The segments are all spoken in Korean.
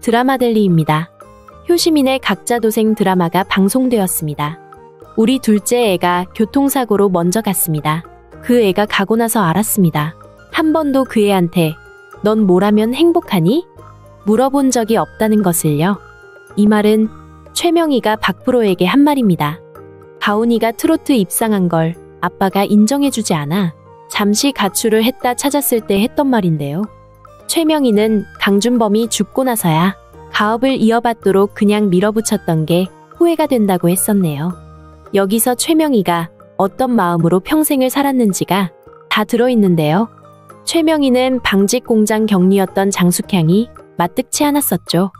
드라마델리입니다. 효시민의 각자도생 드라마가 방송되었습니다. 우리 둘째 애가 교통사고로 먼저 갔습니다. 그 애가 가고 나서 알았습니다. 한 번도 그 애한테 넌 뭘 하면 행복하니? 물어본 적이 없다는 것을요. 이 말은 최명희가 박프로에게 한 말입니다. 가온이가 트로트 입상한 걸 아빠가 인정해주지 않아 잠시 가출을 했다 찾았을 때 했던 말인데요. 최명희는 강준범이 죽고 나서야 가업을 이어받도록 그냥 밀어붙였던 게 후회가 된다고 했었네요. 여기서 최명희가 어떤 마음으로 평생을 살았는지가 다 들어있는데요. 최명희는 방직 공장 경리였던 장숙향이 맞뜩치 않았었죠.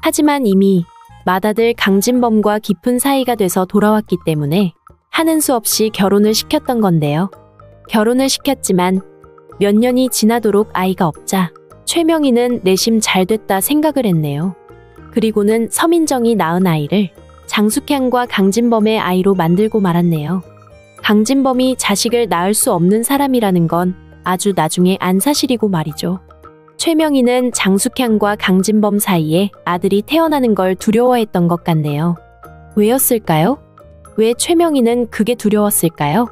하지만 이미 맏아들 강진범과 깊은 사이가 돼서 돌아왔기 때문에 하는 수 없이 결혼을 시켰던 건데요. 결혼을 시켰지만 몇 년이 지나도록 아이가 없자 최명희는 내심 잘 됐다 생각을 했네요. 그리고는 서민정이 낳은 아이를 장숙향과 강진범의 아이로 만들고 말았네요. 강진범이 자식을 낳을 수 없는 사람이라는 건 아주 나중에 안 사실이고 말이죠. 최명희는 장숙향과 강진범 사이에 아들이 태어나는 걸 두려워했던 것 같네요. 왜였을까요? 왜 최명희는 그게 두려웠을까요?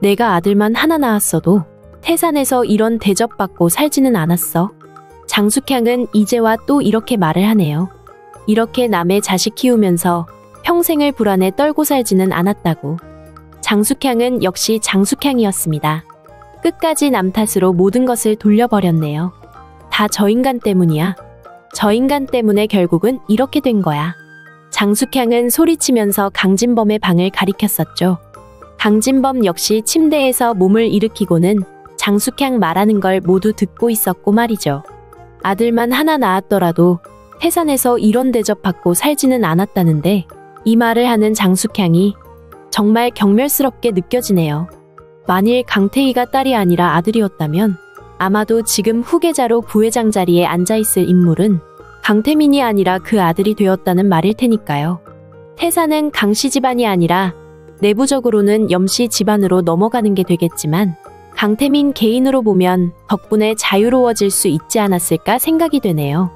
내가 아들만 하나 낳았어도 태산에서 이런 대접받고 살지는 않았어. 장숙향은 이제와 또 이렇게 말을 하네요. 이렇게 남의 자식 키우면서 평생을 불안에 떨고 살지는 않았다고. 장숙향은 역시 장숙향이었습니다. 끝까지 남 탓으로 모든 것을 돌려버렸네요. 다 저 인간 때문이야. 저 인간 때문에 결국은 이렇게 된 거야. 장숙향은 소리치면서 강진범의 방을 가리켰었죠. 강진범 역시 침대에서 몸을 일으키고는 장숙향 말하는 걸 모두 듣고 있었고 말이죠. 아들만 하나 낳았더라도 태산에서 이런 대접받고 살지는 않았다는데 이 말을 하는 장숙향이 정말 경멸스럽게 느껴지네요. 만일 강태희가 딸이 아니라 아들이었다면 아마도 지금 후계자로 부회장 자리에 앉아있을 인물은 강태민이 아니라 그 아들이 되었다는 말일 테니까요. 태산은 강씨 집안이 아니라 내부적으로는 염씨 집안으로 넘어가는 게 되겠지만 강태민 개인으로 보면 덕분에 자유로워질 수 있지 않았을까 생각이 되네요.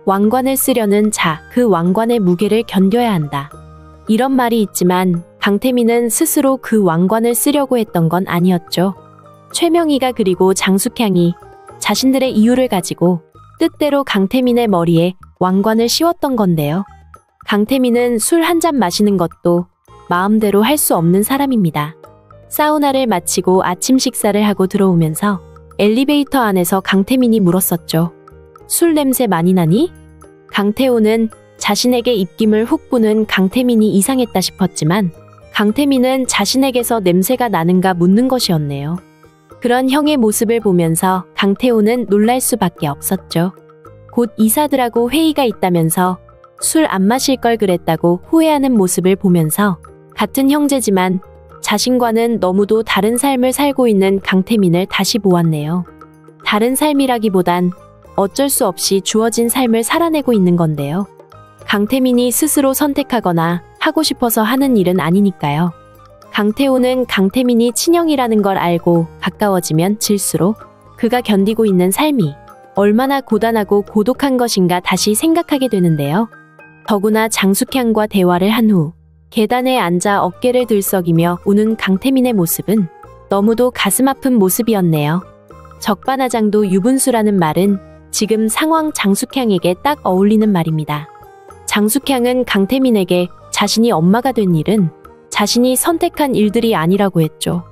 왕관을 쓰려는 자, 그 왕관의 무게를 견뎌야 한다. 이런 말이 있지만 강태민은 스스로 그 왕관을 쓰려고 했던 건 아니었죠. 최명희가 그리고 장숙향이 자신들의 이유를 가지고 뜻대로 강태민의 머리에 왕관을 씌웠던 건데요. 강태민은 술 한 잔 마시는 것도 마음대로 할 수 없는 사람입니다. 사우나를 마치고 아침 식사를 하고 들어오면서 엘리베이터 안에서 강태민이 물었었죠. 술 냄새 많이 나니? 강태호는 자신에게 입김을 훅 부는 강태민이 이상했다 싶었지만 강태민은 자신에게서 냄새가 나는가 묻는 것이었네요. 그런 형의 모습을 보면서 강태호는 놀랄 수밖에 없었죠. 곧 이사들하고 회의가 있다면서 술 안 마실 걸 그랬다고 후회하는 모습을 보면서 같은 형제지만 자신과는 너무도 다른 삶을 살고 있는 강태민을 다시 보았네요. 다른 삶이라기보단 어쩔 수 없이 주어진 삶을 살아내고 있는 건데요. 강태민이 스스로 선택하거나 하고 싶어서 하는 일은 아니니까요. 강태호는 강태민이 친형이라는 걸 알고 가까워지면 질수록 그가 견디고 있는 삶이 얼마나 고단하고 고독한 것인가 다시 생각하게 되는데요. 더구나 장숙향과 대화를 한 후 계단에 앉아 어깨를 들썩이며 우는 강태민의 모습은 너무도 가슴 아픈 모습이었네요. 적반하장도 유분수라는 말은 지금 상황 장숙향에게 딱 어울리는 말입니다. 장숙향은 강태민에게 자신이 엄마가 된 일은 자신이 선택한 일들이 아니라고 했죠.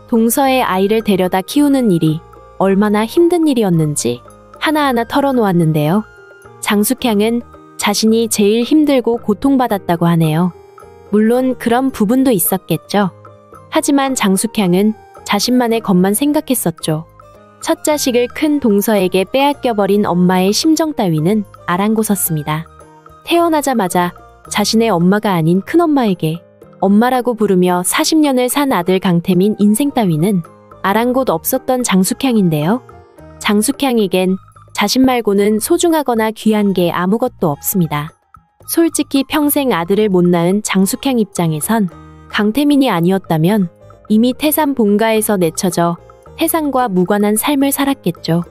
동서의 아이를 데려다 키우는 일이 얼마나 힘든 일이었는지 하나하나 털어놓았는데요. 장숙향은 자신이 제일 힘들고 고통받았다고 하네요. 물론 그런 부분도 있었겠죠. 하지만 장숙향은 자신만의 것만 생각했었죠. 첫 자식을 큰 동서에게 빼앗겨버린 엄마의 심정 따위는 아랑곳었습니다. 태어나자마자 자신의 엄마가 아닌 큰엄마에게 엄마라고 부르며 40년을 산 아들 강태민 인생 따위는 아랑곳 없었던 장숙향인데요. 장숙향에겐 자신 말고는 소중하거나 귀한 게 아무것도 없습니다. 솔직히 평생 아들을 못 낳은 장숙향 입장에선 강태민이 아니었다면 이미 태산 본가에서 내쳐져 태산과 무관한 삶을 살았겠죠.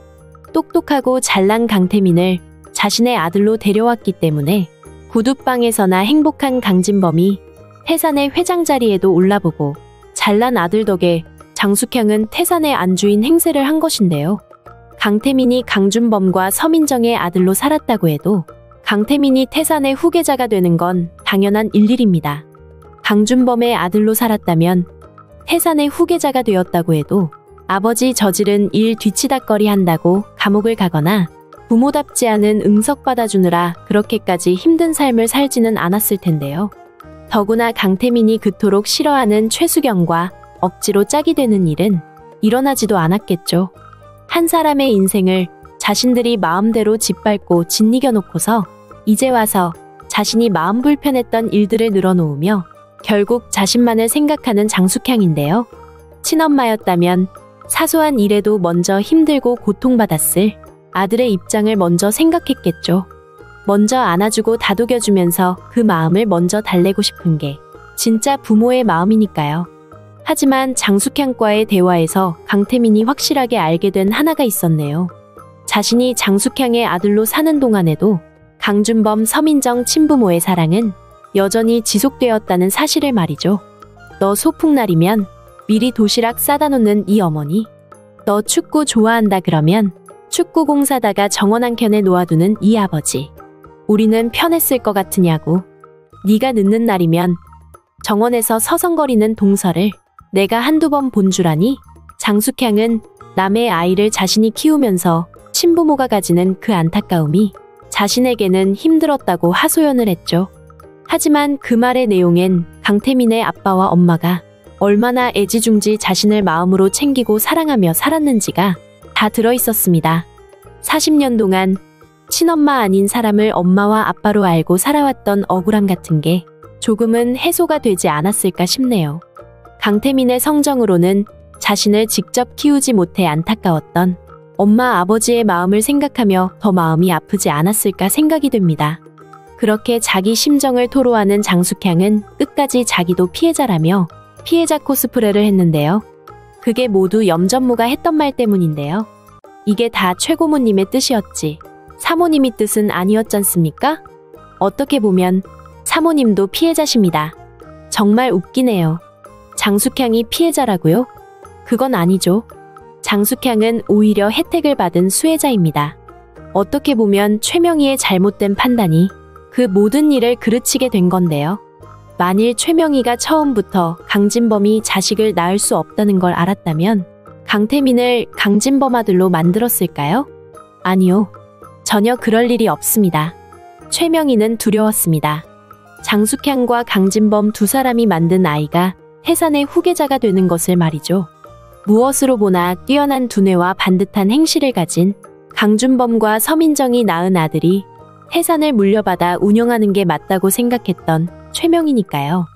똑똑하고 잘난 강태민을 자신의 아들로 데려왔기 때문에 구두방에서나 행복한 강진범이 태산의 회장 자리에도 올라보고 잘난 아들 덕에 장숙향은 태산의 안주인 행세를 한 것인데요. 강태민이 강준범과 서민정의 아들로 살았다고 해도 강태민이 태산의 후계자가 되는 건 당연한 일일입니다. 강준범의 아들로 살았다면 태산의 후계자가 되었다고 해도 아버지 저지른 일 뒤치다꺼리 한다고 감옥을 가거나 부모답지 않은 응석 받아주느라 그렇게까지 힘든 삶을 살지는 않았을 텐데요. 더구나 강태민이 그토록 싫어하는 최수경과 억지로 짝이 되는 일은 일어나지도 않았겠죠. 한 사람의 인생을 자신들이 마음대로 짓밟고 짓이겨 놓고서 이제 와서 자신이 마음 불편했던 일들을 늘어놓으며 결국 자신만을 생각하는 장숙향인데요. 친엄마였다면 사소한 일에도 먼저 힘들고 고통받았을 아들의 입장을 먼저 생각했겠죠. 먼저 안아주고 다독여주면서 그 마음을 먼저 달래고 싶은 게 진짜 부모의 마음이니까요. 하지만 장숙향과의 대화에서 강태민이 확실하게 알게 된 하나가 있었네요. 자신이 장숙향의 아들로 사는 동안에도 강준범, 서민정 친부모의 사랑은 여전히 지속되었다는 사실을 말이죠. 너 소풍날이면 미리 도시락 싸다 놓는 이 어머니, 너 축구 좋아한다 그러면 축구공 사다가 정원 한켠에 놓아두는 이 아버지, 우리는 편했을 것 같으냐고. 네가 늦는 날이면 정원에서 서성거리는 동서를 내가 한두 번 본 줄 아니? 장숙향은 남의 아이를 자신이 키우면서 친부모가 가지는 그 안타까움이 자신에게는 힘들었다고 하소연을 했죠. 하지만 그 말의 내용엔 강태민의 아빠와 엄마가 얼마나 애지중지 자신을 마음으로 챙기고 사랑하며 살았는지가 다 들어있었습니다. 40년 동안 친엄마 아닌 사람을 엄마와 아빠로 알고 살아왔던 억울함 같은 게 조금은 해소가 되지 않았을까 싶네요. 강태민의 성정으로는 자신을 직접 키우지 못해 안타까웠던 엄마 아버지의 마음을 생각하며 더 마음이 아프지 않았을까 생각이 됩니다. 그렇게 자기 심정을 토로하는 장숙향은 끝까지 자기도 피해자라며 피해자 코스프레를 했는데요. 그게 모두 염전무가 했던 말 때문인데요. 이게 다 최고모님의 뜻이었지 사모님이 뜻은 아니었잖습니까? 어떻게 보면 사모님도 피해자십니다. 정말 웃기네요. 장숙향이 피해자라고요? 그건 아니죠. 장숙향은 오히려 혜택을 받은 수혜자입니다. 어떻게 보면 최명희의 잘못된 판단이 그 모든 일을 그르치게 된 건데요. 만일 최명희가 처음부터 강진범이 자식을 낳을 수 없다는 걸 알았다면 강태민을 강진범 아들로 만들었을까요? 아니요. 전혀 그럴 일이 없습니다. 최명희는 두려웠습니다. 장숙향과 강진범 두 사람이 만든 아이가 태산의 후계자가 되는 것을 말이죠. 무엇으로 보나 뛰어난 두뇌와 반듯한 행실을 가진 강준범과 서민정이 낳은 아들이 태산을 물려받아 운영하는 게 맞다고 생각했던 최명희니까요.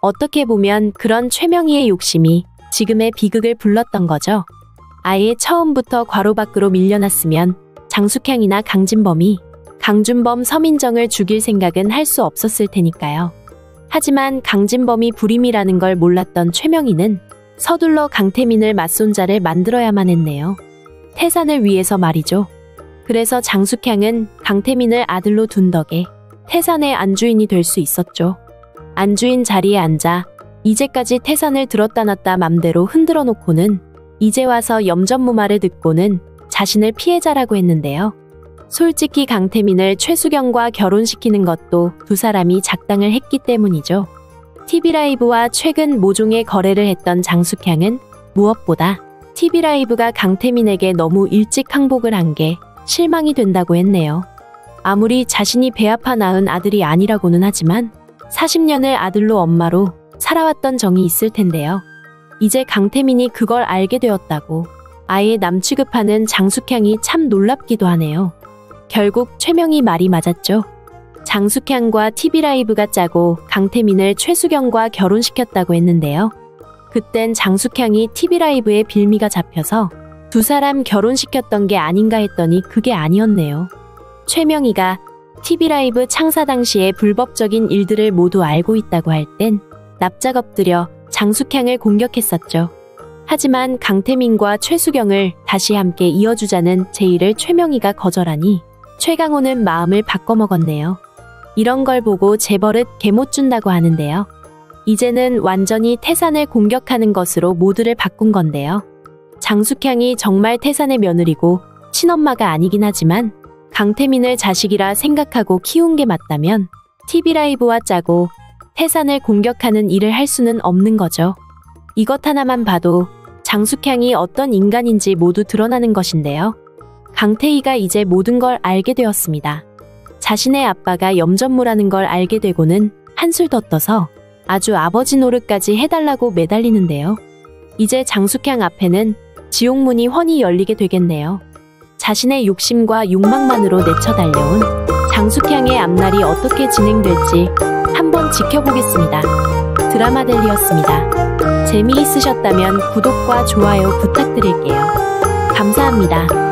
어떻게 보면 그런 최명희의 욕심이 지금의 비극을 불렀던 거죠. 아예 처음부터 괄호 밖으로 밀려났으면 장숙향이나 강진범이 강준범, 서민정을 죽일 생각은 할 수 없었을 테니까요. 하지만 강진범이 불임이라는 걸 몰랐던 최명희는 서둘러 강태민을 맞손자를 만들어야만 했네요. 태산을 위해서 말이죠. 그래서 장숙향은 강태민을 아들로 둔 덕에 태산의 안주인이 될 수 있었죠. 안주인 자리에 앉아 이제까지 태산을 들었다 놨다 맘대로 흔들어 놓고는 이제 와서 염전무 말을 듣고는 자신을 피해자라고 했는데요. 솔직히 강태민을 최수경과 결혼시키는 것도 두 사람이 작당을 했기 때문이죠. TV라이브와 최근 모종의 거래를 했던 장숙향은 무엇보다 TV라이브가 강태민에게 너무 일찍 항복을 한 게 실망이 된다고 했네요. 아무리 자신이 배 아파 낳은 아들이 아니라고는 하지만 40년을 아들로 엄마로 살아왔던 정이 있을 텐데요. 이제 강태민이 그걸 알게 되었다고 아예 남 취급하는 장숙향이 참 놀랍기도 하네요. 결국 최명희 말이 맞았죠. 장숙향과 TV라이브가 짜고 강태민을 최수경과 결혼시켰다고 했는데요. 그땐 장숙향이 TV라이브에 빌미가 잡혀서 두 사람 결혼시켰던 게 아닌가 했더니 그게 아니었네요. 최명희가 TV라이브 창사 당시의 불법적인 일들을 모두 알고 있다고 할 땐 납작 엎드려 장숙향을 공격했었죠. 하지만 강태민과 최수경을 다시 함께 이어주자는 제의를 최명희가 거절하니 최강호는 마음을 바꿔먹었네요. 이런 걸 보고 재벌은 개 못 준다고 하는데요. 이제는 완전히 태산을 공격하는 것으로 모두를 바꾼 건데요. 장숙향이 정말 태산의 며느리고 친엄마가 아니긴 하지만 강태민을 자식이라 생각하고 키운 게 맞다면 TV라이브와 짜고 태산을 공격하는 일을 할 수는 없는 거죠. 이것 하나만 봐도 장숙향이 어떤 인간인지 모두 드러나는 것인데요. 강태희가 이제 모든 걸 알게 되었습니다. 자신의 아빠가 염전무라는 걸 알게 되고는 한술 더 떠서 아주 아버지 노릇까지 해달라고 매달리는데요. 이제 장숙향 앞에는 지옥문이 훤히 열리게 되겠네요. 자신의 욕심과 욕망만으로 내쳐 달려온 장숙향의 앞날이 어떻게 진행될지 한번 지켜보겠습니다. 드라마델리였습니다. 재미있으셨다면 구독과 좋아요 부탁드릴게요. 감사합니다.